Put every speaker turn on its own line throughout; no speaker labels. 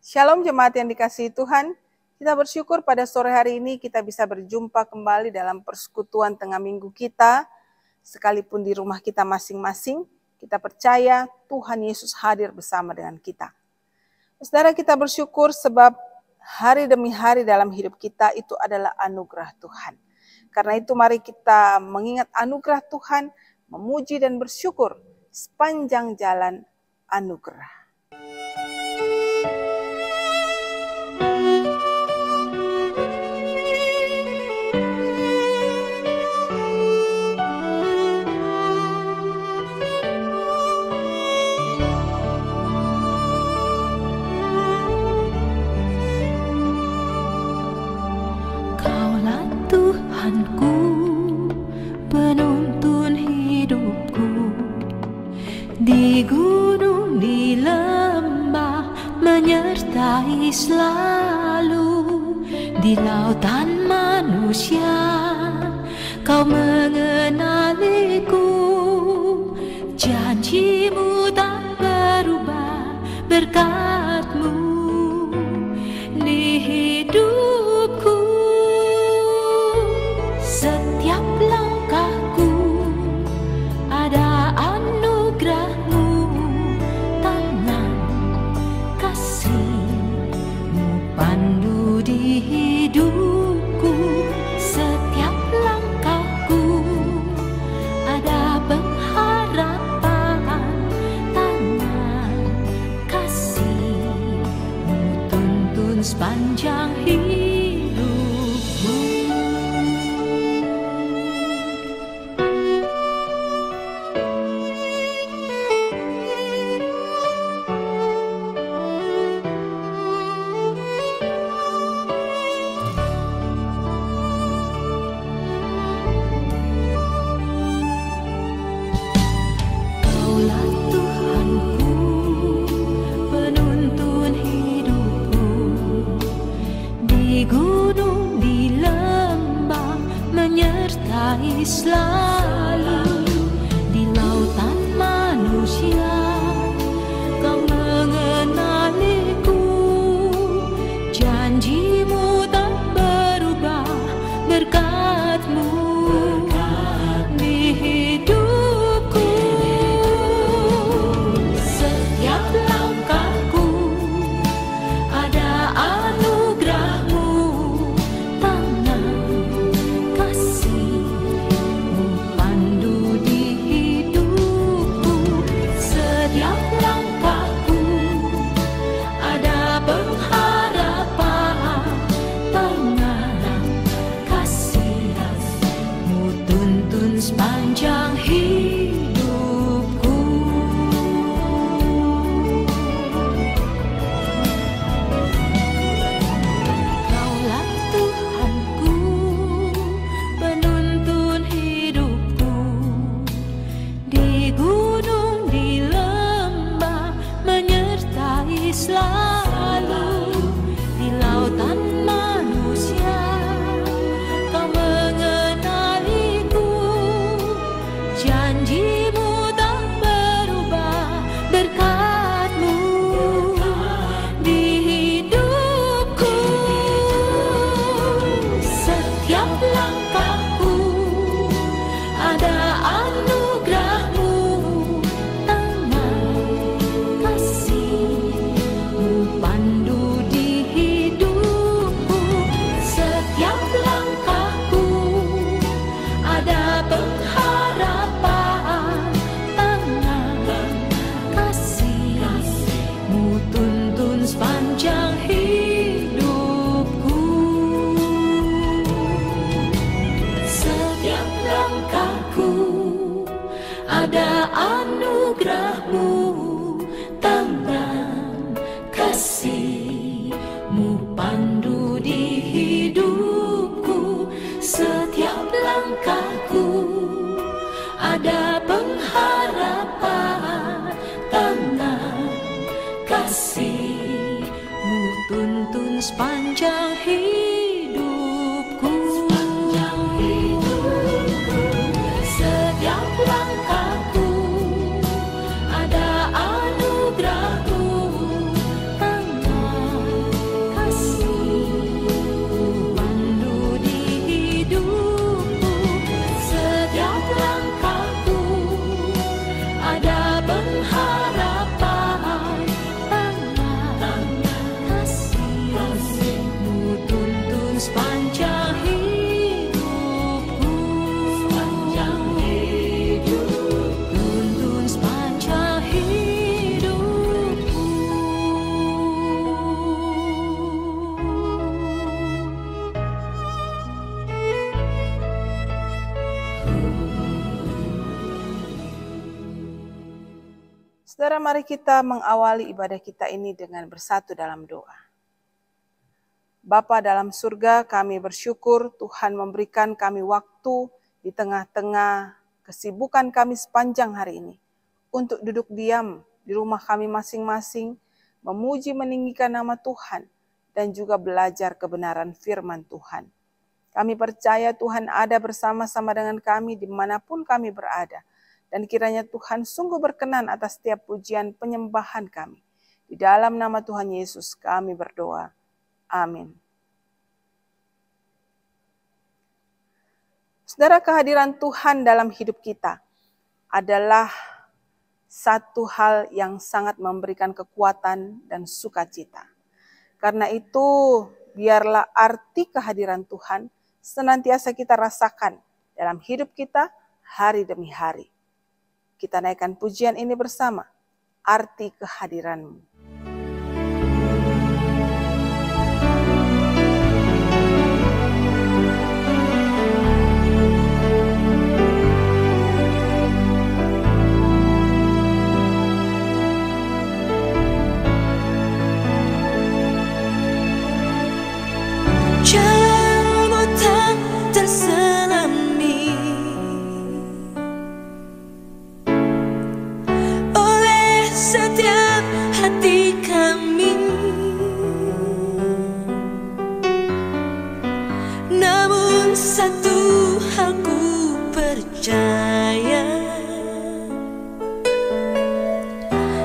Shalom jemaat yang dikasihi Tuhan, kita bersyukur pada sore hari ini kita bisa berjumpa kembali dalam persekutuan tengah minggu kita, sekalipun di rumah kita masing-masing, kita percaya Tuhan Yesus hadir bersama dengan kita. Saudara, kita bersyukur sebab hari demi hari dalam hidup kita itu adalah anugerah Tuhan. Karena itu mari kita mengingat anugerah Tuhan, memuji dan bersyukur sepanjang jalan anugerah.
Kaulah Tuhanku, penuntun hidupku. Di gunung, di lembah, menyertai selalu. Di lautan manusia, kau mengenaliku. Janjimu tak berubah, berkat-Mu di hidupku. Setiap langkahku ada anugerah-Mu, tangan kasih-Mu pandu di hidupku. Setiap langkahku ada pengharapan, tangan kasih-Mu tuntun sepanjang hidupku. Kaulah Tuhanku, penuntun hidupku. Di gunung, di lembah, menyertai selalu. Di lautan manusia, kau mengenaliku. Janji-Mu tak berubah, berkat-Mu di hidupku. Setiap langkahku ada anugerah-Mu, tangan kasih-Mu pandu di hidupku. Setiap langkahku ada pengharapan, tangan kasih-Mu tuntun sepanjang hidupku. Kaulah Tuhanku, penuntun hidupku. Di gunung, di lembah, menyertai selalu. Di lautan manusia, kau mengenaliku. Janji-Mu tak berubah, berkat-Mu di hidupku. Setiap langkahku ada anugerah-Mu, tangan kasih-Mu pandu di hidupku. Setiap langkahku ada pengharapan, tangan kasih-Mu tuntun sepanjang hidupku. Setiap langkahku ada anugerah-Mu, tangan kasih-Mu pandu di hidupku. Setiap langkahku ada pengharapan, tangan kasih-Mu tuntun sepanjang hidupku. Setiap langkahku ada anugerah-Mu, tangan
Saudara, mari kita mengawali ibadah kita ini dengan bersatu dalam doa. Bapa dalam surga, kami bersyukur Tuhan memberikan kami waktu di tengah-tengah kesibukan kami sepanjang hari ini untuk duduk diam di rumah kami masing-masing, memuji meninggikan nama Tuhan, dan juga belajar kebenaran firman Tuhan. Kami percaya Tuhan ada bersama-sama dengan kami dimanapun kami berada. Dan kiranya Tuhan sungguh berkenan atas setiap pujian penyembahan kami. Di dalam nama Tuhan Yesus kami berdoa. Amin. Saudara, kehadiran Tuhan dalam hidup kita adalah satu hal yang sangat memberikan kekuatan dan sukacita. Karena itu, biarlah arti kehadiran Tuhan senantiasa kita rasakan dalam hidup kita hari demi hari. Kita naikkan pujian ini bersama, arti kehadiran-Mu.
Jalanmu tak terselami oleh setiap hati kami, namun satu hal ku percaya,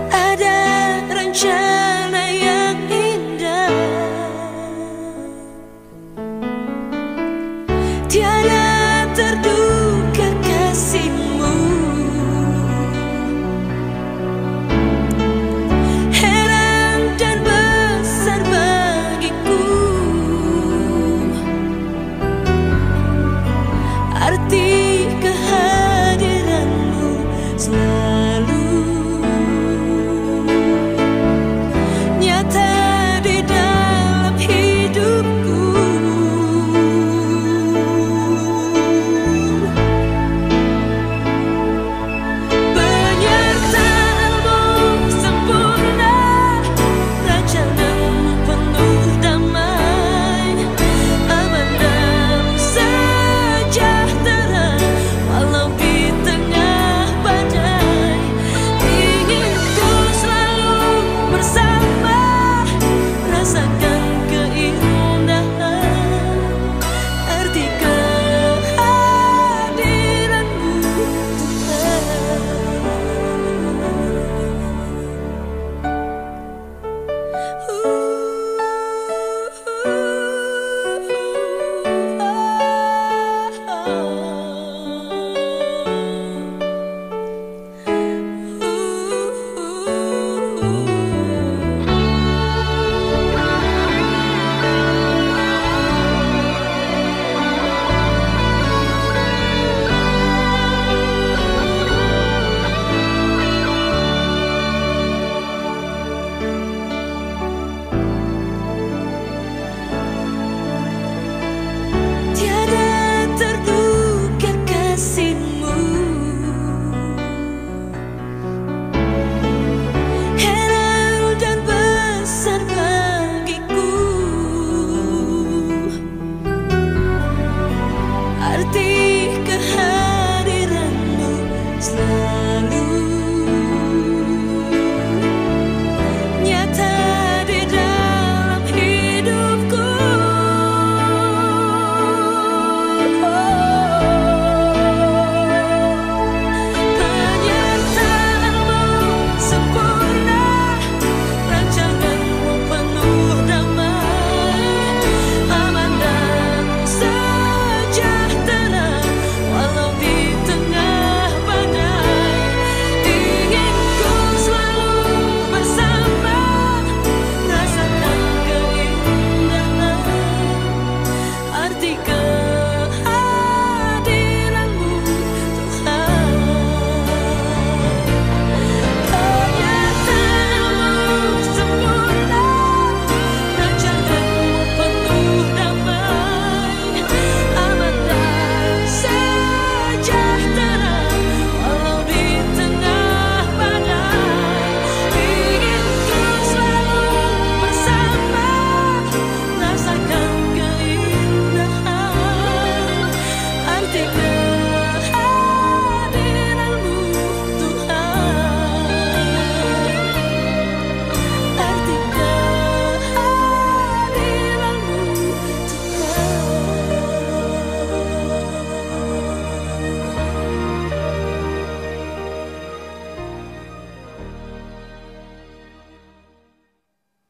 ada rencana yang indah, tiada terduga kasih-Mu. Heran dan besar bagiku arti kehadiran-Mu selalu nyata di dalam hidupku. Penyertaan-Mu sempurna, rencana-Mu penuh damai, amanah-Mu sejahtera walau di tengah badai. Ingin ku selalu bersama, rasakan keindahan arti kehadiran-Mu,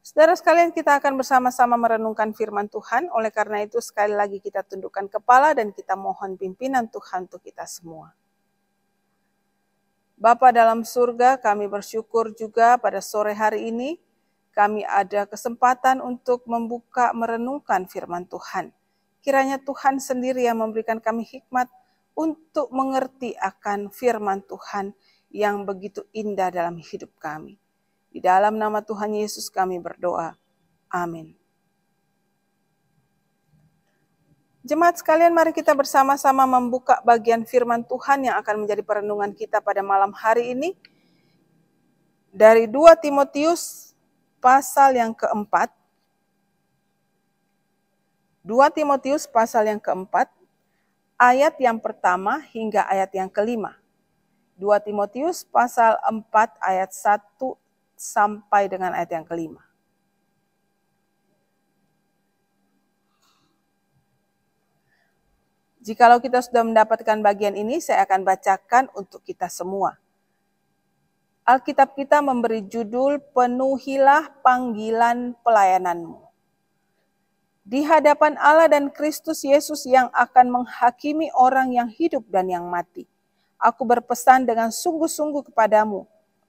Saudara sekalian, kita akan bersama-sama merenungkan firman Tuhan. Oleh karena itu sekali lagi kita tundukkan kepala dan kita mohon pimpinan Tuhan untuk kita semua. Bapa dalam surga, kami bersyukur juga pada sore hari ini kami ada kesempatan untuk membuka merenungkan firman Tuhan. Kiranya Tuhan sendiri yang memberikan kami hikmat untuk mengerti akan firman Tuhan yang begitu indah dalam hidup kami. Di dalam nama Tuhan Yesus kami berdoa. Amin. Jemaat sekalian, mari kita bersama-sama membuka bagian firman Tuhan yang akan menjadi perenungan kita pada malam hari ini. Dari 2 Timotius pasal yang keempat. 2 Timotius pasal yang keempat, ayat yang pertama hingga ayat yang kelima. 2 Timotius pasal 4 ayat 1 sampai dengan ayat yang kelima. Jikalau kita sudah mendapatkan bagian ini, saya akan bacakan untuk kita semua. Alkitab kita memberi judul, Penuhilah Panggilan Pelayananmu. Di hadapan Allah dan Kristus Yesus yang akan menghakimi orang yang hidup dan yang mati, aku berpesan dengan sungguh-sungguh kepadamu,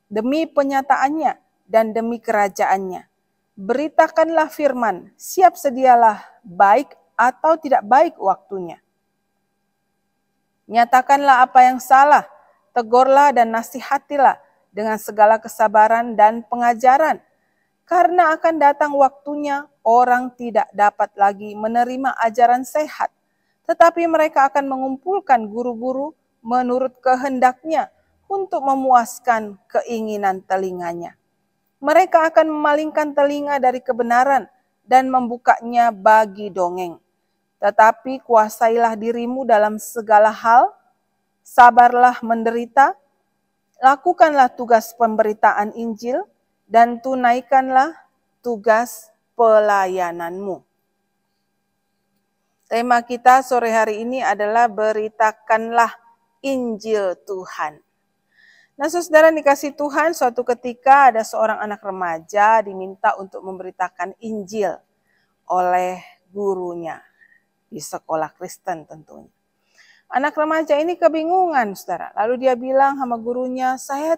demi penyataannya dan demi kerajaannya. Beritakanlah firman, siap sedialah baik atau tidak baik waktunya. Nyatakanlah apa yang salah, tegurlah dan nasihatilah dengan segala kesabaran dan pengajaran. Karena akan datang waktunya orang tidak dapat lagi menerima ajaran sehat, tetapi mereka akan mengumpulkan guru-guru menurut kehendaknya untuk memuaskan keinginan telinganya. Mereka akan memalingkan telinga dari kebenaran dan membukanya bagi dongeng. Tetapi kuasailah dirimu dalam segala hal, sabarlah menderita, lakukanlah tugas pemberitaan Injil, dan tunaikanlah tugas pelayananmu. Tema kita sore hari ini adalah beritakanlah Injil Tuhan. Nah, saudara dikasih Tuhan, suatu ketika ada seorang anak remaja diminta untuk memberitakan Injil oleh gurunya di sekolah Kristen tentunya. Anak remaja ini kebingungan, saudara. Lalu dia bilang sama gurunya, saya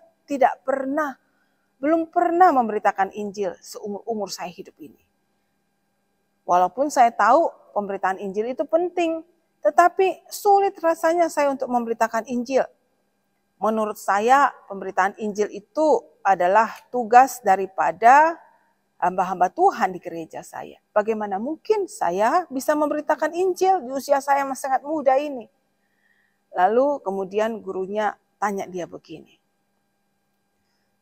belum pernah memberitakan Injil seumur-umur saya hidup ini. Walaupun saya tahu pemberitaan Injil itu penting, tetapi sulit rasanya saya untuk memberitakan Injil. Menurut saya, pemberitaan Injil itu adalah tugas daripada hamba-hamba Tuhan di gereja saya. Bagaimana mungkin saya bisa memberitakan Injil di usia saya yang sangat muda ini? Lalu kemudian gurunya tanya dia begini.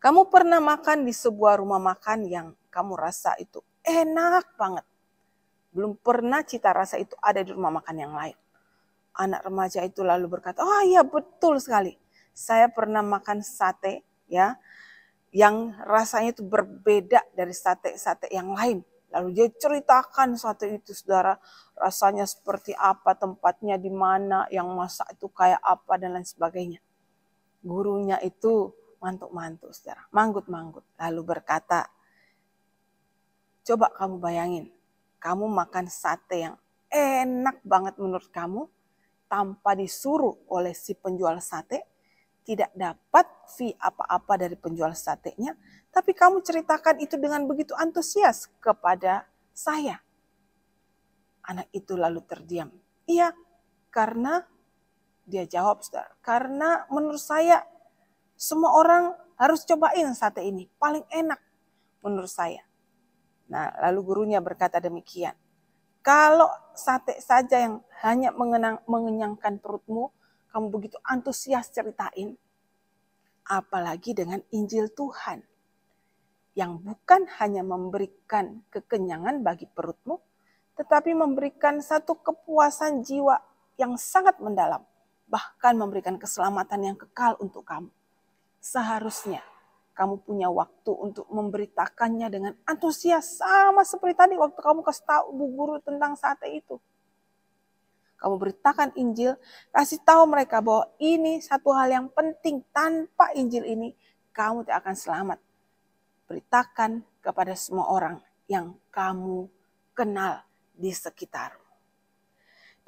Kamu pernah makan di sebuah rumah makan yang kamu rasa itu enak banget. Belum pernah cita rasa itu ada di rumah makan yang lain. Anak remaja itu lalu berkata, oh iya betul sekali. Saya pernah makan sate ya, yang rasanya itu berbeda dari sate-sate yang lain. Lalu dia ceritakan sate itu, saudara, rasanya seperti apa, tempatnya di mana, yang masak itu kayak apa dan lain sebagainya. Gurunya itu mantuk-mantuk, saudara, manggut-manggut. Lalu berkata, coba kamu bayangin, kamu makan sate yang enak banget menurut kamu, tanpa disuruh oleh si penjual sate, tidak dapat fee apa-apa dari penjual satenya, tapi kamu ceritakan itu dengan begitu antusias kepada saya. Anak itu lalu terdiam. Iya, karena dia jawab, saudara, karena menurut saya semua orang harus cobain sate ini, paling enak menurut saya. Nah, lalu gurunya berkata demikian. Kalau sate saja yang hanya mengenyangkan perutmu, kamu begitu antusias ceritain, apalagi dengan Injil Tuhan yang bukan hanya memberikan kekenyangan bagi perutmu, tetapi memberikan satu kepuasan jiwa yang sangat mendalam, bahkan memberikan keselamatan yang kekal untuk kamu. Seharusnya kamu punya waktu untuk memberitakannya dengan antusias, sama seperti tadi waktu kamu kasih tahu bu guru tentang sate itu. Kamu beritakan Injil, kasih tahu mereka bahwa ini satu hal yang penting. Tanpa Injil ini, kamu tidak akan selamat. Beritakan kepada semua orang yang kamu kenal di sekitarmu.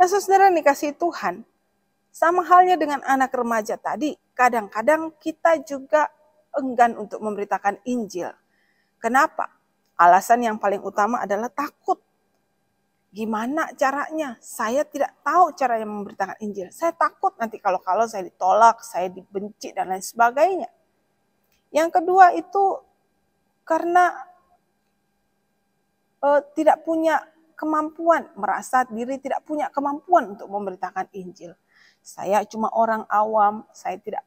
Nah, saudara dikasihi Tuhan, sama halnya dengan anak remaja tadi, kadang-kadang kita juga enggan untuk memberitakan Injil. Kenapa? Alasan yang paling utama adalah takut. Gimana caranya? Saya tidak tahu caranya memberitakan Injil. Saya takut nanti kalau saya ditolak, saya dibenci dan lain sebagainya. Yang kedua itu karena tidak punya kemampuan, merasa diri tidak punya kemampuan untuk memberitakan Injil. Saya cuma orang awam, saya tidak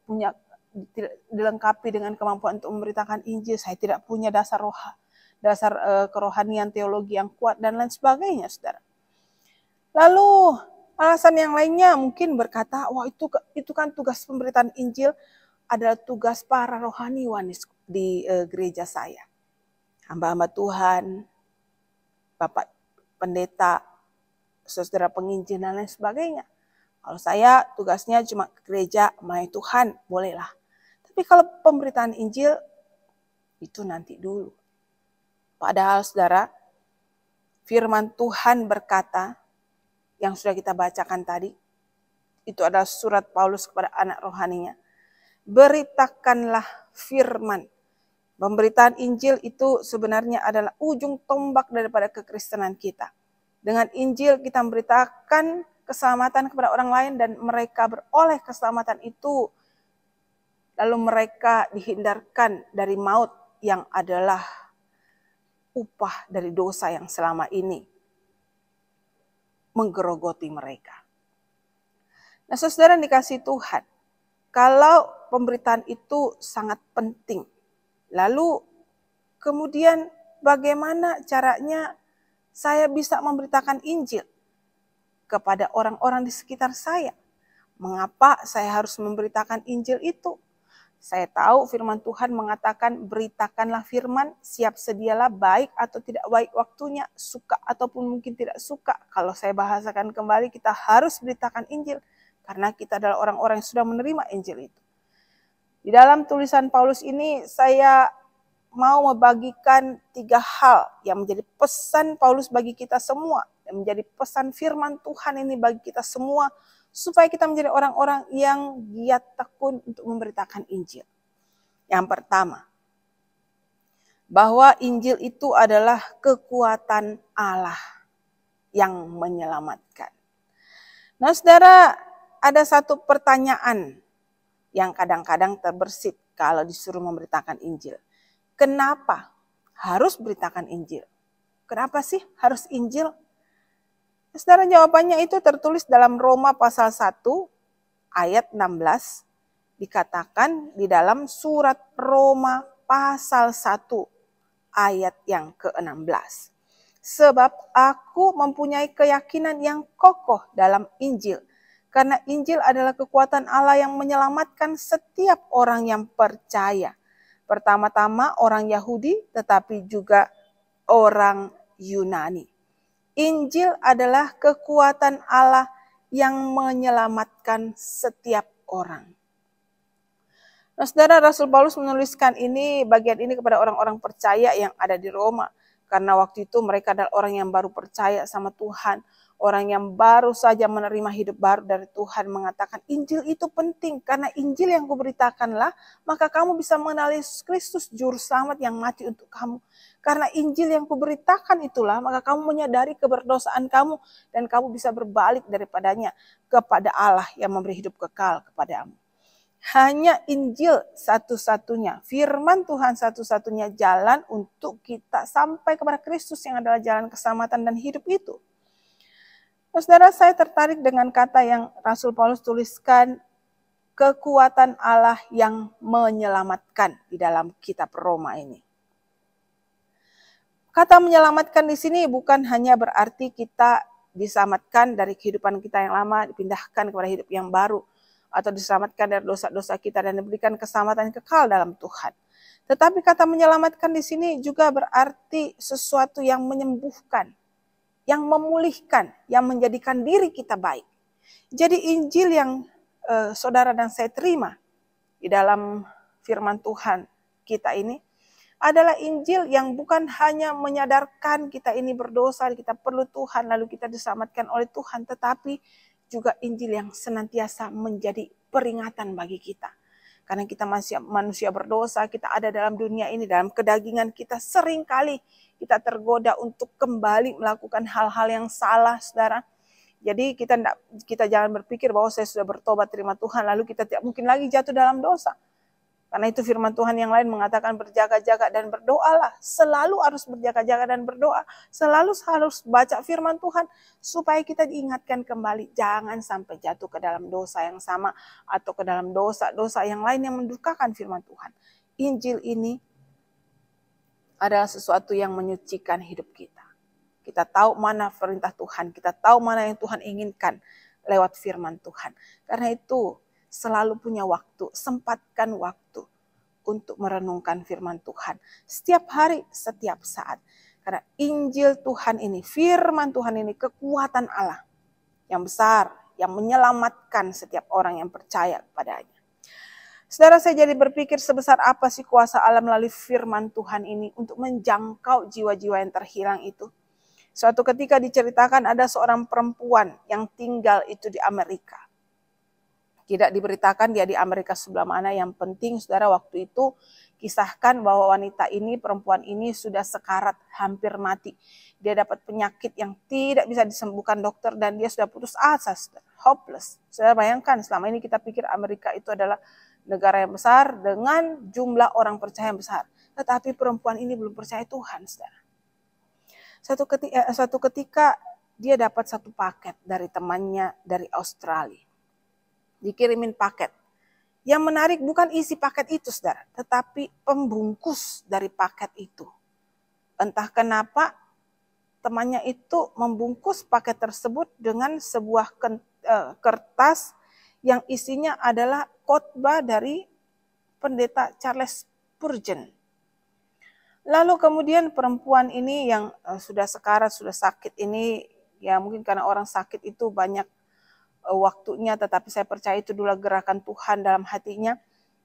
dilengkapi dengan kemampuan untuk memberitakan Injil, saya tidak punya dasar kerohanian teologi yang kuat dan lain sebagainya, saudara. Lalu alasan yang lainnya mungkin berkata, wah itu kan tugas pemberitaan Injil adalah tugas para rohaniwan di gereja saya. Hamba-hamba Tuhan, Bapak pendeta, saudara penginjil dan lain sebagainya. Kalau saya tugasnya cuma ke gereja, melayani Tuhan, bolehlah. Tapi kalau pemberitaan Injil, itu nanti dulu. Padahal saudara, firman Tuhan berkata, yang sudah kita bacakan tadi, itu adalah surat Paulus kepada anak rohaninya. Beritakanlah firman. Pemberitaan Injil itu sebenarnya adalah ujung tombak daripada kekristenan kita. Dengan Injil kita memberitakan keselamatan kepada orang lain dan mereka beroleh keselamatan itu. Lalu mereka dihindarkan dari maut yang adalah upah dari dosa yang selama ini menggerogoti mereka. Nah, saudara dikasihi Tuhan, kalau pemberitaan itu sangat penting, lalu kemudian bagaimana caranya saya bisa memberitakan Injil kepada orang-orang di sekitar saya? Mengapa saya harus memberitakan Injil itu? Saya tahu firman Tuhan mengatakan beritakanlah firman, siap sedialah baik atau tidak baik waktunya, suka ataupun mungkin tidak suka. Kalau saya bahasakan kembali, kita harus beritakan Injil karena kita adalah orang-orang yang sudah menerima Injil itu. Di dalam tulisan Paulus ini saya mau membagikan 3 hal yang menjadi pesan Paulus bagi kita semua, yang menjadi pesan firman Tuhan ini bagi kita semua, supaya kita menjadi orang-orang yang giat tekun untuk memberitakan Injil. Yang pertama, bahwa Injil itu adalah kekuatan Allah yang menyelamatkan. Nah, saudara, ada satu pertanyaan yang kadang-kadang terbersit kalau disuruh memberitakan Injil. Kenapa harus beritakan Injil? Kenapa sih harus Injil? Saudara, jawabannya itu tertulis dalam Roma pasal 1 ayat 16. Dikatakan di dalam surat Roma pasal 1 ayat yang ke-16. Sebab aku mempunyai keyakinan yang kokoh dalam Injil. Karena Injil adalah kekuatan Allah yang menyelamatkan setiap orang yang percaya. Pertama-tama orang Yahudi tetapi juga orang Yunani. Injil adalah kekuatan Allah yang menyelamatkan setiap orang. Nah, saudara, Rasul Paulus menuliskan bagian ini kepada orang-orang percaya yang ada di Roma. Karena waktu itu mereka adalah orang yang baru percaya sama Tuhan. Orang yang baru saja menerima hidup baru dari Tuhan, mengatakan Injil itu penting. Karena Injil yang kuberitakanlah, maka kamu bisa mengenal Yesus Kristus, Juru Selamat yang mati untuk kamu. Karena Injil yang kuberitakan itulah, maka kamu menyadari keberdosaan kamu. Dan kamu bisa berbalik daripadanya kepada Allah yang memberi hidup kekal kepadamu. Hanya Injil satu-satunya, firman Tuhan satu-satunya jalan untuk kita sampai kepada Kristus yang adalah jalan keselamatan dan hidup itu. Saudara, saya tertarik dengan kata yang Rasul Paulus tuliskan, kekuatan Allah yang menyelamatkan di dalam kitab Roma ini. Kata menyelamatkan di sini bukan hanya berarti kita diselamatkan dari kehidupan kita yang lama, dipindahkan kepada hidup yang baru, atau diselamatkan dari dosa-dosa kita dan diberikan keselamatan kekal dalam Tuhan. Tetapi kata menyelamatkan di sini juga berarti sesuatu yang menyembuhkan, yang memulihkan, yang menjadikan diri kita baik. Jadi Injil yang saudara dan saya terima di dalam firman Tuhan kita ini adalah Injil yang bukan hanya menyadarkan kita ini berdosa, kita perlu Tuhan, lalu kita diselamatkan oleh Tuhan, tetapi juga Injil yang senantiasa menjadi peringatan bagi kita. Karena kita masih manusia berdosa, kita ada dalam dunia ini, dalam kedagingan kita seringkali kita tergoda untuk kembali melakukan hal-hal yang salah, saudara. Jadi kita jangan berpikir bahwa saya sudah bertobat terima Tuhan, lalu kita tidak mungkin lagi jatuh dalam dosa. Karena itu firman Tuhan yang lain mengatakan berjaga-jaga dan berdoalah. Selalu harus berjaga-jaga dan berdoa. Selalu harus baca firman Tuhan supaya kita diingatkan kembali. Jangan sampai jatuh ke dalam dosa yang sama atau ke dalam dosa-dosa yang lain yang mendukakan firman Tuhan. Injil ini adalah sesuatu yang menyucikan hidup kita. Kita tahu mana perintah Tuhan, kita tahu mana yang Tuhan inginkan lewat firman Tuhan. Karena itu selalu punya waktu, sempatkan waktu untuk merenungkan firman Tuhan. Setiap hari, setiap saat. Karena Injil Tuhan ini, firman Tuhan ini, kekuatan Allah yang besar, yang menyelamatkan setiap orang yang percaya kepadanya. Saudara, saya jadi berpikir sebesar apa sih kuasa Allah melalui firman Tuhan ini untuk menjangkau jiwa-jiwa yang terhilang itu. Suatu ketika diceritakan ada seorang perempuan yang tinggal itu di Amerika. Tidak diberitakan dia di Amerika sebelah mana, yang penting saudara waktu itu kisahkan bahwa wanita ini, perempuan ini sudah sekarat, hampir mati. Dia dapat penyakit yang tidak bisa disembuhkan dokter dan dia sudah putus asa, hopeless. Saudara bayangkan selama ini kita pikir Amerika itu adalah negara yang besar dengan jumlah orang percaya yang besar. Tetapi perempuan ini belum percaya Tuhan, saudara. Suatu ketika dia dapat satu paket dari temannya dari Australia. Dikirimin paket. Yang menarik bukan isi paket itu, saudara, tetapi pembungkus dari paket itu. Entah kenapa temannya itu membungkus paket tersebut dengan sebuah kertas yang isinya adalah khotbah dari pendeta Charles Spurgeon. Lalu kemudian perempuan ini yang sudah sekarat, sudah sakit ini, ya mungkin karena orang sakit itu banyak waktunya, tetapi saya percaya itu dulu gerakan Tuhan dalam hatinya.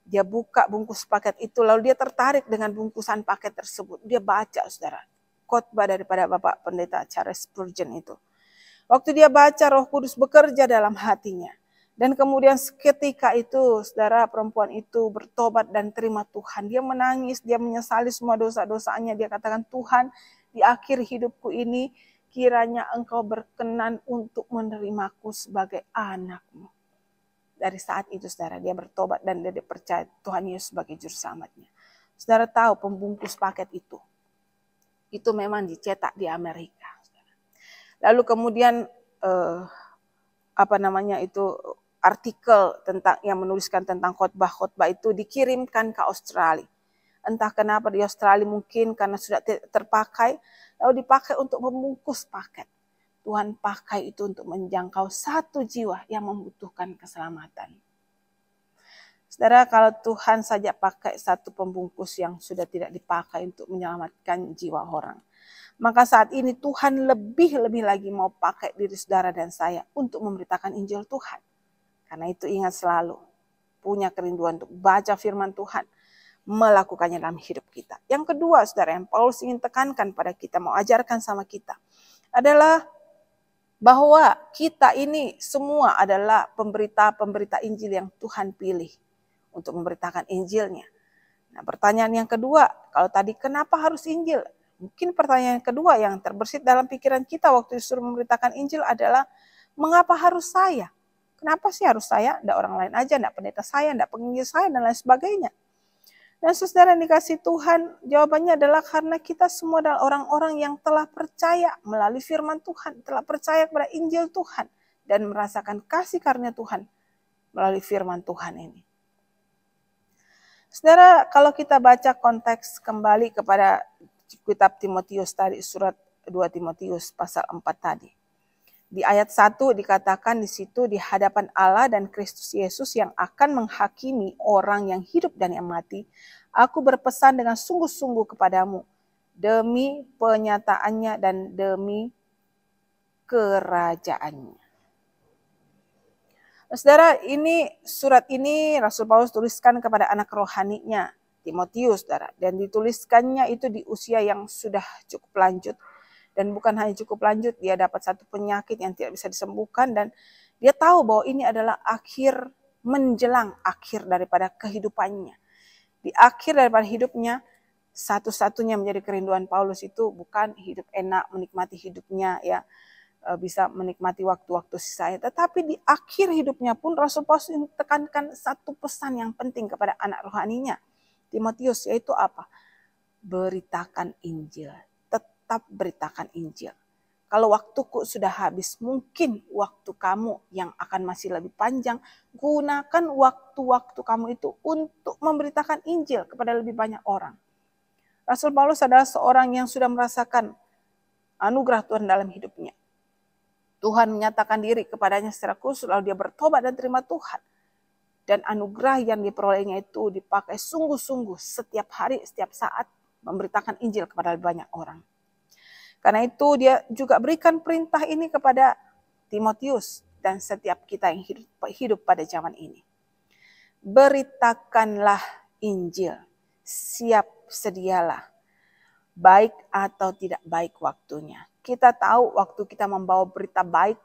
Dia buka bungkus paket itu, lalu dia tertarik dengan bungkusan paket tersebut. Dia baca, saudara, khotbah daripada Bapak Pendeta Charles Spurgeon itu. Waktu dia baca, Roh Kudus bekerja dalam hatinya. Dan kemudian ketika itu, saudara, perempuan itu bertobat dan terima Tuhan. Dia menangis, dia menyesali semua dosa-dosanya. Dia katakan, Tuhan, di akhir hidupku ini, kiranya Engkau berkenan untuk menerimaku sebagai anak-Mu. Dari saat itu, saudara, dia bertobat dan dia percaya Tuhan Yesus sebagai juru selamatnya. Saudara tahu pembungkus paket itu memang dicetak di Amerika. Saudara. Lalu kemudian artikel tentang yang menuliskan tentang khotbah-khotbah itu dikirimkan ke Australia. Entah kenapa di Australia, mungkin karena sudah terpakai, lalu dipakai untuk membungkus paket. Tuhan pakai itu untuk menjangkau satu jiwa yang membutuhkan keselamatan. Saudara, kalau Tuhan saja pakai satu pembungkus yang sudah tidak dipakai untuk menyelamatkan jiwa orang, maka saat ini Tuhan lebih lagi mau pakai diri saudara dan saya untuk memberitakan Injil Tuhan. Karena itu ingat selalu, punya kerinduan untuk baca firman Tuhan, melakukannya dalam hidup kita. Yang kedua, saudara, yang Paulus ingin tekankan pada kita, mau ajarkan sama kita, adalah bahwa kita ini semua adalah pemberita Injil yang Tuhan pilih untuk memberitakan Injilnya. Nah, pertanyaan yang kedua, kalau tadi kenapa harus Injil? Mungkin pertanyaan yang kedua yang terbersit dalam pikiran kita waktu disuruh memberitakan Injil adalah, mengapa harus saya? Kenapa sih harus saya? Tidak orang lain aja, tidak pendeta saya, tidak penginjil saya, dan lain sebagainya. Dan saudara yang dikasih Tuhan, jawabannya adalah karena kita semua adalah orang-orang yang telah percaya melalui firman Tuhan, telah percaya kepada Injil Tuhan, dan merasakan kasih karunia Tuhan melalui firman Tuhan ini. Saudara, kalau kita baca konteks kembali kepada kitab Timotius tadi, surat 2 Timotius pasal 4 tadi. Di ayat 1 dikatakan di situ, di hadapan Allah dan Kristus Yesus yang akan menghakimi orang yang hidup dan yang mati, aku berpesan dengan sungguh-sungguh kepadamu demi penyataannya dan demi kerajaannya. Saudara, surat ini Rasul Paulus tuliskan kepada anak rohaninya, Timotius, saudara. Dan dituliskannya itu di usia yang sudah cukup lanjut. Dan bukan hanya cukup lanjut, dia dapat satu penyakit yang tidak bisa disembuhkan. Dan dia tahu bahwa ini adalah menjelang akhir daripada kehidupannya. Di akhir daripada hidupnya, satu-satunya menjadi kerinduan Paulus itu bukan hidup enak, menikmati hidupnya, ya, bisa menikmati waktu-waktu sisanya. Tetapi di akhir hidupnya pun Rasul Paulus tekankan satu pesan yang penting kepada anak rohaninya, Timotius, yaitu apa? Beritakan Injil. Tetap beritakan Injil. Kalau waktuku sudah habis, mungkin waktu kamu yang akan masih lebih panjang, gunakan waktu-waktu kamu itu untuk memberitakan Injil kepada lebih banyak orang. Rasul Paulus adalah seorang yang sudah merasakan anugerah Tuhan dalam hidupnya. Tuhan menyatakan diri kepadanya secara khusus, lalu dia bertobat dan terima Tuhan. Dan anugerah yang diperolehnya itu dipakai sungguh-sungguh setiap hari, setiap saat memberitakan Injil kepada banyak orang. Karena itu dia juga berikan perintah ini kepada Timotius dan setiap kita yang hidup pada zaman ini. Beritakanlah Injil, siap sedialah, baik atau tidak baik waktunya. Kita tahu waktu kita membawa berita baik,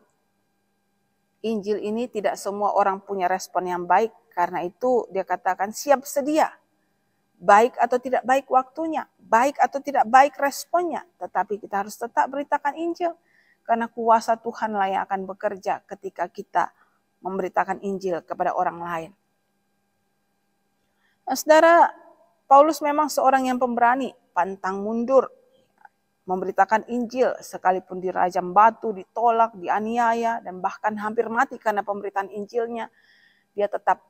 Injil ini tidak semua orang punya respon yang baik. Karena itu dia katakan siap sedia. Baik atau tidak baik waktunya, baik atau tidak baik responnya. Tetapi kita harus tetap beritakan Injil. Karena kuasa Tuhanlah yang akan bekerja ketika kita memberitakan Injil kepada orang lain. Nah, saudara, Paulus memang seorang yang pemberani, pantang mundur. Memberitakan Injil sekalipun dirajam batu, ditolak, dianiaya, dan bahkan hampir mati karena pemberitaan Injilnya. Dia tetap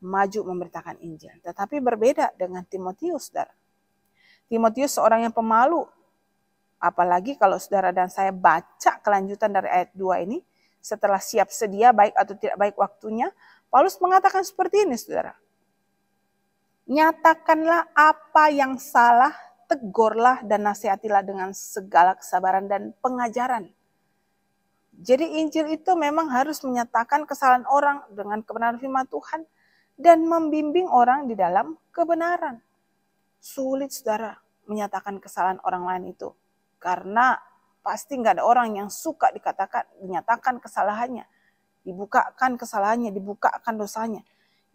maju memberitakan Injil. Tetapi berbeda dengan Timotius, saudara. Timotius seorang yang pemalu. Apalagi kalau saudara dan saya baca kelanjutan dari ayat 2 ini. Setelah siap sedia baik atau tidak baik waktunya. Paulus mengatakan seperti ini, saudara. Nyatakanlah apa yang salah, tegurlah dan nasihatilah dengan segala kesabaran dan pengajaran. Jadi Injil itu memang harus menyatakan kesalahan orang dengan kebenaran firman Tuhan dan membimbing orang di dalam kebenaran. Sulit, saudara, menyatakan kesalahan orang lain itu. Karena pasti nggak ada orang yang suka dinyatakan kesalahannya. Dibukakan kesalahannya, dibukakan dosanya.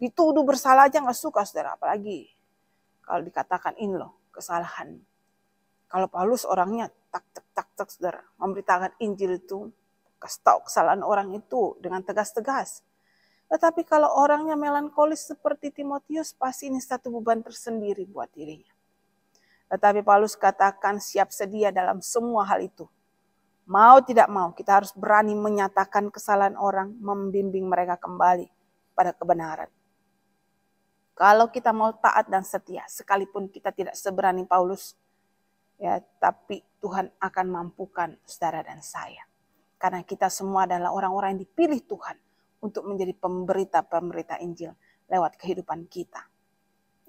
Dituduh bersalah aja nggak suka, saudara. Apalagi kalau dikatakan ini loh kesalahan. Kalau Paulus orangnya tak, saudara. Memberitakan Injil itu, kasih tahu kesalahan orang itu dengan tegas-tegas. Tetapi kalau orangnya melankolis seperti Timotius, pasti ini satu beban tersendiri buat dirinya. Tetapi Paulus katakan siap sedia dalam semua hal itu. Mau tidak mau, kita harus berani menyatakan kesalahan orang, membimbing mereka kembali pada kebenaran. Kalau kita mau taat dan setia, sekalipun kita tidak seberani Paulus, ya, tapi Tuhan akan mampukan saudara dan saya. Karena kita semua adalah orang-orang yang dipilih Tuhan untuk menjadi pemberita-pemberita Injil lewat kehidupan kita.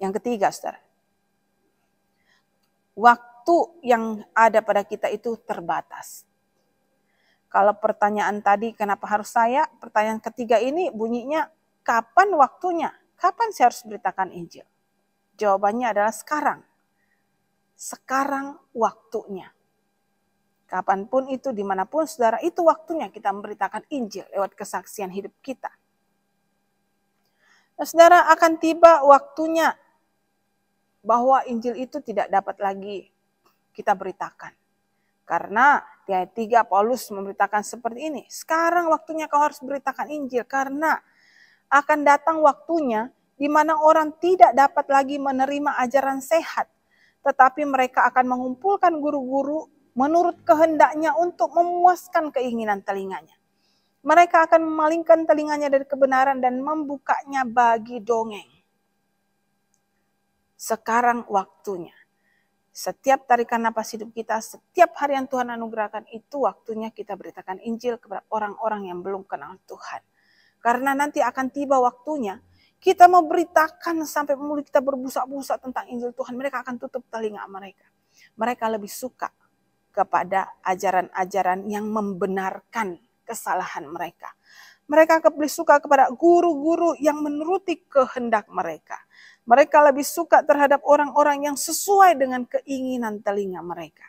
Yang ketiga, saudara, waktu yang ada pada kita itu terbatas. Kalau pertanyaan tadi kenapa harus saya, pertanyaan ketiga ini bunyinya kapan waktunya? Kapan saya harus beritakan Injil? Jawabannya adalah sekarang. Sekarang waktunya. Kapanpun itu, dimanapun saudara, itu waktunya kita memberitakan Injil lewat kesaksian hidup kita. Nah, saudara, akan tiba waktunya bahwa Injil itu tidak dapat lagi kita beritakan. Karena di ayat 3 Paulus memberitakan seperti ini. Sekarang waktunya kau harus beritakan Injil karena akan datang waktunya di mana orang tidak dapat lagi menerima ajaran sehat. Tetapi mereka akan mengumpulkan guru-guru menurut kehendaknya untuk memuaskan keinginan telinganya. Mereka akan memalingkan telinganya dari kebenaran dan membukanya bagi dongeng. Sekarang waktunya. Setiap tarikan napas hidup kita, setiap hari yang Tuhan anugerahkan, itu waktunya kita beritakan Injil kepada orang-orang yang belum kenal Tuhan. Karena nanti akan tiba waktunya, kita mau beritakan sampai mulut kita berbusa-busa tentang Injil Tuhan, mereka akan tutup telinga mereka. Mereka lebih suka kepada ajaran-ajaran yang membenarkan kesalahan mereka. Mereka lebih suka kepada guru-guru yang menuruti kehendak mereka. Mereka lebih suka terhadap orang-orang yang sesuai dengan keinginan telinga mereka.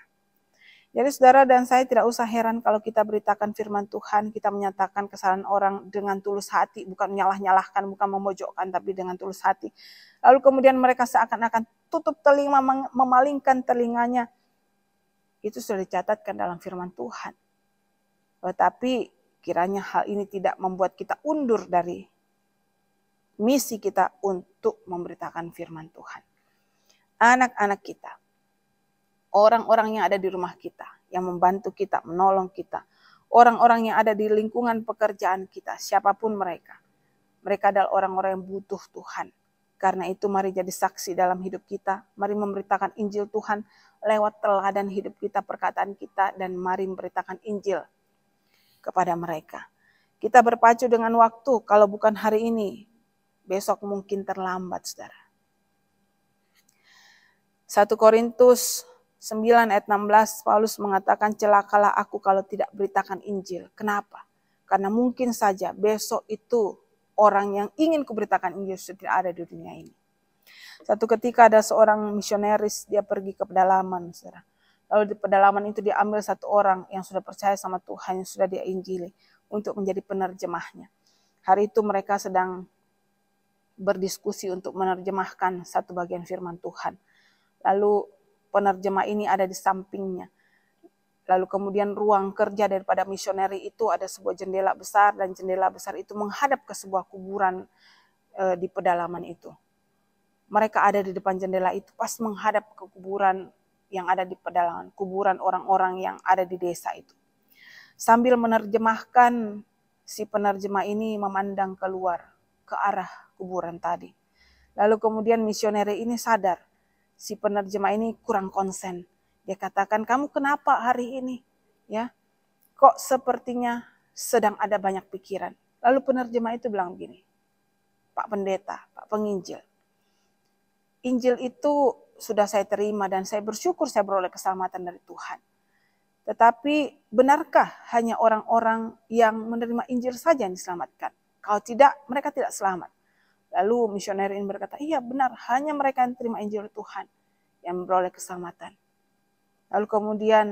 Jadi saudara dan saya tidak usah heran kalau kita beritakan firman Tuhan, kita menyatakan kesalahan orang dengan tulus hati, bukan menyalah-nyalahkan, bukan memojokkan, tapi dengan tulus hati. Lalu kemudian mereka seakan-akan tutup telinga, memalingkan telinganya. Itu sudah dicatatkan dalam firman Tuhan. Tetapi kiranya hal ini tidak membuat kita undur dari misi kita untuk memberitakan firman Tuhan. Anak-anak kita, orang-orang yang ada di rumah kita, yang membantu kita, menolong kita, orang-orang yang ada di lingkungan pekerjaan kita, siapapun mereka. Mereka adalah orang-orang yang butuh Tuhan. Karena itu mari jadi saksi dalam hidup kita, mari memberitakan Injil Tuhan lewat teladan hidup kita, perkataan kita, dan mari memberitakan Injil kepada mereka. Kita berpacu dengan waktu, kalau bukan hari ini, besok mungkin terlambat, saudara. 1 Korintus 9 ayat 16, Paulus mengatakan, celakalah aku kalau tidak beritakan Injil. Kenapa? Karena mungkin saja besok itu orang yang ingin kuberitakan Injil sudah tidak ada di dunia ini. Satu ketika ada seorang misionaris, dia pergi ke pedalaman, saudara. Lalu di pedalaman itu diambil satu orang yang sudah percaya sama Tuhan, yang sudah dia injili untuk menjadi penerjemahnya. Hari itu mereka sedang berdiskusi untuk menerjemahkan satu bagian firman Tuhan. Lalu penerjemah ini ada di sampingnya. Lalu kemudian ruang kerja daripada misioneri itu ada sebuah jendela besar, dan jendela besar itu menghadap ke sebuah kuburan di pedalaman itu. Mereka ada di depan jendela itu pas menghadap ke kuburan yang ada di pedalaman, kuburan orang-orang yang ada di desa itu. Sambil menerjemahkan, si penerjemah ini memandang keluar ke arah kuburan tadi. Lalu kemudian misioneri ini sadar, si penerjemah ini kurang konsen. Dia katakan, kamu kenapa hari ini? Ya, kok sepertinya sedang ada banyak pikiran. Lalu penerjemah itu bilang begini, Pak Pendeta, Pak Penginjil, Injil itu sudah saya terima dan saya bersyukur saya beroleh keselamatan dari Tuhan. Tetapi benarkah hanya orang-orang yang menerima Injil saja yang diselamatkan? Kalau tidak, mereka tidak selamat. Lalu misioner ini berkata, iya benar, hanya mereka yang terima Injil Tuhan yang beroleh keselamatan. Lalu kemudian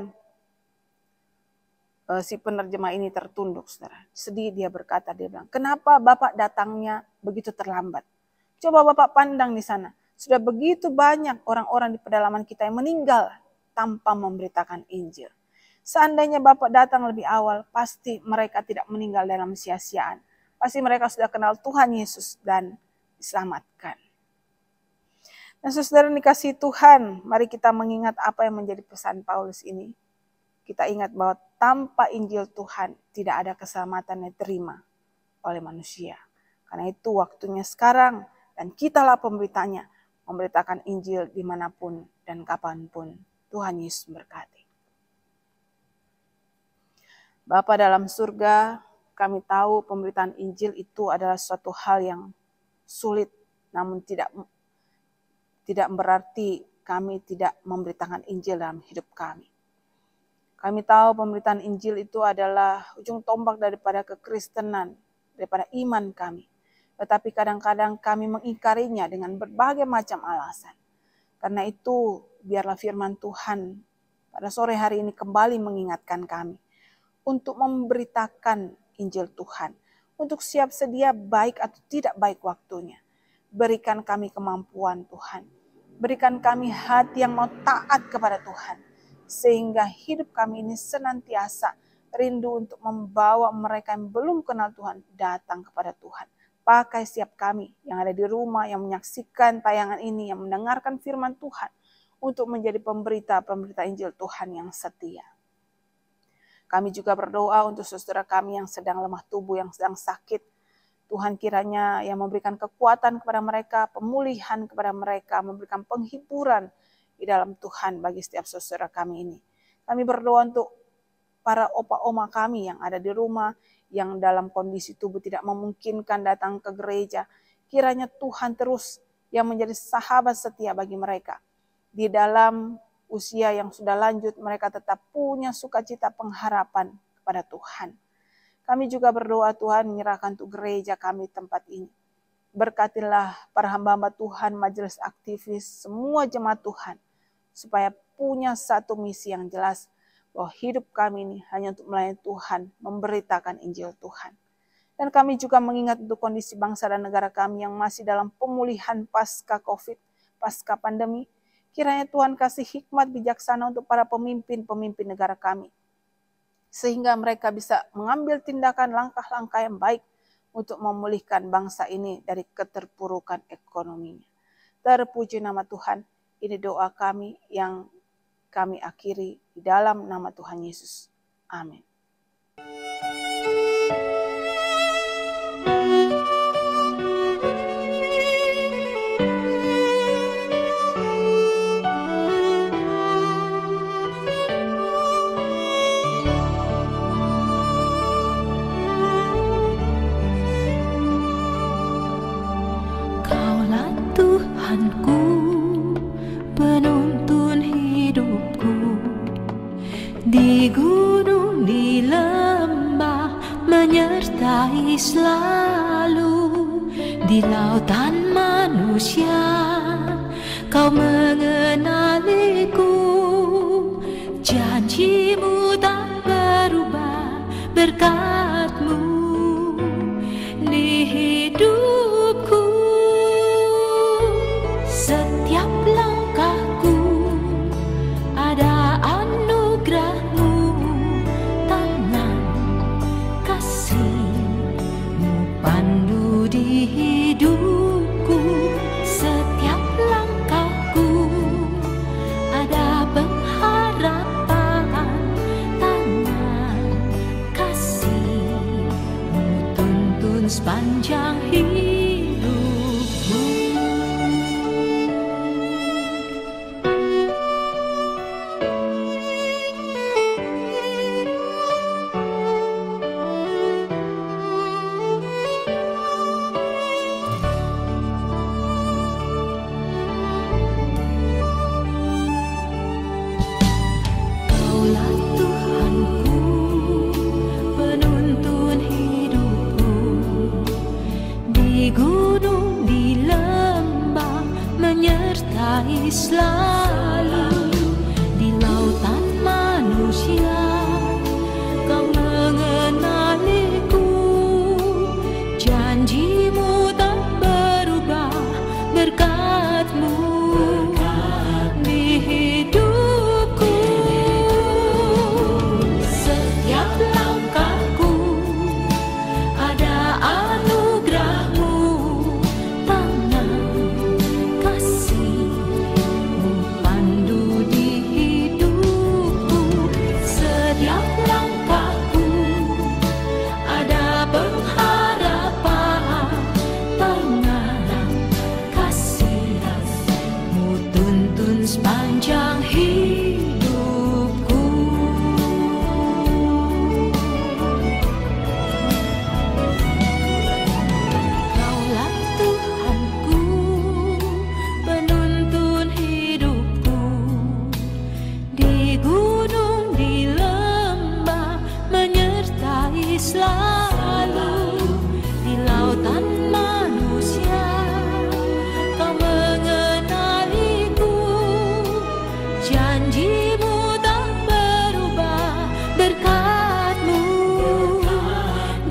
si penerjemah ini tertunduk, saudara. Sedih dia berkata, dia bilang, kenapa Bapak datangnya begitu terlambat? Coba Bapak pandang di sana. Sudah begitu banyak orang-orang di pedalaman kita yang meninggal tanpa memberitakan Injil. Seandainya Bapak datang lebih awal, pasti mereka tidak meninggal dalam sia-siaan. Pasti mereka sudah kenal Tuhan Yesus dan diselamatkan. Dan saudara dikasihi Tuhan, mari kita mengingat apa yang menjadi pesan Paulus ini. Kita ingat bahwa tanpa Injil Tuhan tidak ada keselamatan yang diterima oleh manusia. Karena itu waktunya sekarang dan kitalah pemberitanya, memberitakan Injil dimanapun dan kapanpun. Tuhan Yesus berkati. Bapa dalam surga, kami tahu pemberitaan Injil itu adalah suatu hal yang sulit, namun tidak berarti kami tidak memberitakan Injil dalam hidup kami. Kami tahu pemberitaan Injil itu adalah ujung tombak daripada kekristenan, daripada iman kami. Tetapi kadang-kadang kami mengingkarinya dengan berbagai macam alasan. Karena itu biarlah firman Tuhan pada sore hari ini kembali mengingatkan kami untuk memberitakan Injil Tuhan. Untuk siap sedia baik atau tidak baik waktunya. Berikan kami kemampuan Tuhan. Berikan kami hati yang mau taat kepada Tuhan. Sehingga hidup kami ini senantiasa rindu untuk membawa mereka yang belum kenal Tuhan datang kepada Tuhan. Pakai setiap kami yang ada di rumah, yang menyaksikan tayangan ini, yang mendengarkan firman Tuhan. Untuk menjadi pemberita Injil Tuhan yang setia. Kami juga berdoa untuk saudara kami yang sedang lemah tubuh, yang sedang sakit. Tuhan kiranya yang memberikan kekuatan kepada mereka, pemulihan kepada mereka, memberikan penghiburan di dalam Tuhan bagi setiap saudara kami ini. Kami berdoa untuk para opa-oma kami yang ada di rumah, yang dalam kondisi tubuh tidak memungkinkan datang ke gereja. Kiranya Tuhan terus yang menjadi sahabat setia bagi mereka. Di dalam usia yang sudah lanjut, mereka tetap punya sukacita pengharapan kepada Tuhan. Kami juga berdoa Tuhan menyerahkan untuk gereja kami tempat ini. Berkatilah para hamba-hamba Tuhan, majelis aktivis, semua jemaat Tuhan, supaya punya satu misi yang jelas, bahwa hidup kami ini hanya untuk melayani Tuhan, memberitakan Injil Tuhan. Dan kami juga mengingat untuk kondisi bangsa dan negara kami yang masih dalam pemulihan pasca COVID, pasca pandemi. Kiranya Tuhan kasih hikmat bijaksana untuk para pemimpin-pemimpin negara kami, sehingga mereka bisa mengambil tindakan langkah-langkah yang baik untuk memulihkan bangsa ini dari keterpurukan ekonominya. Terpuji nama Tuhan. Ini doa kami yang kami akhiri di dalam nama Tuhan Yesus. Amin.
Kaulah Tuhanku, penuntun hidupku. Di gunung, di lembah, menyertai selalu. Di lautan manusia, Kau mengenaliku. Janjimu tak berubah, berkat-Mu di hidupku. Setiap langkahku ada anugerah-Mu, tangan kasih-Mu pandu di hidupku. Setiap langkahku ada pengharapan, tangan kasih-Mu tuntun sepanjang hidupku. Kaulah Tuhanku, penuntun hidupku. Di gunung, di lembah, menyertai selalu. Di lautan manusia, Kau mengenaliku. Janji-Mu tak berubah, berkat-Mu di hidupku. Setiap langkahku ada anugerah-Mu, tangan kasih-Mu pandu di hidupku. Setiap langkahku ada pengharapan, tangan kasih-Mu tuntun sepanjang hidupku. Kaulah Tuhanku, penuntun hidupku. Di gunung, di lembah, menyertai selalu. Di lautan manusia, Kau mengenaliku. Janji-Mu tak berubah, berkat-Mu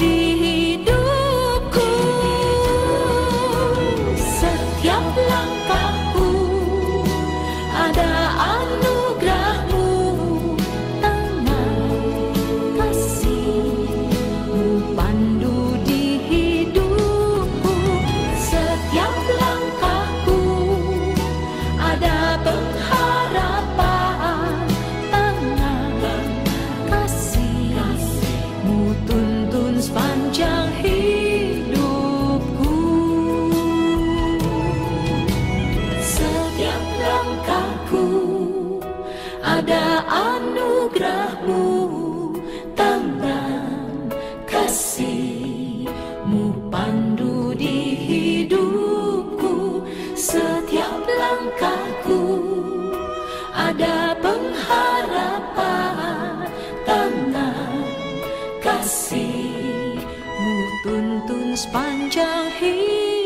di hidupku. Setiap langkahku ada anugerah-Mu, tangan kasih-Mu pandu di hidupku. Setiap langkahku ada pengharapan, tangan kasih-Mu tuntun sepanjang hidupku. Setiap langkahku ada anugerah-Mu, tangan kasih-Mu pandu di hidupku. Setiap langkahku ada pengharapan, tangan kasih-Mu tuntun sepanjang hidup.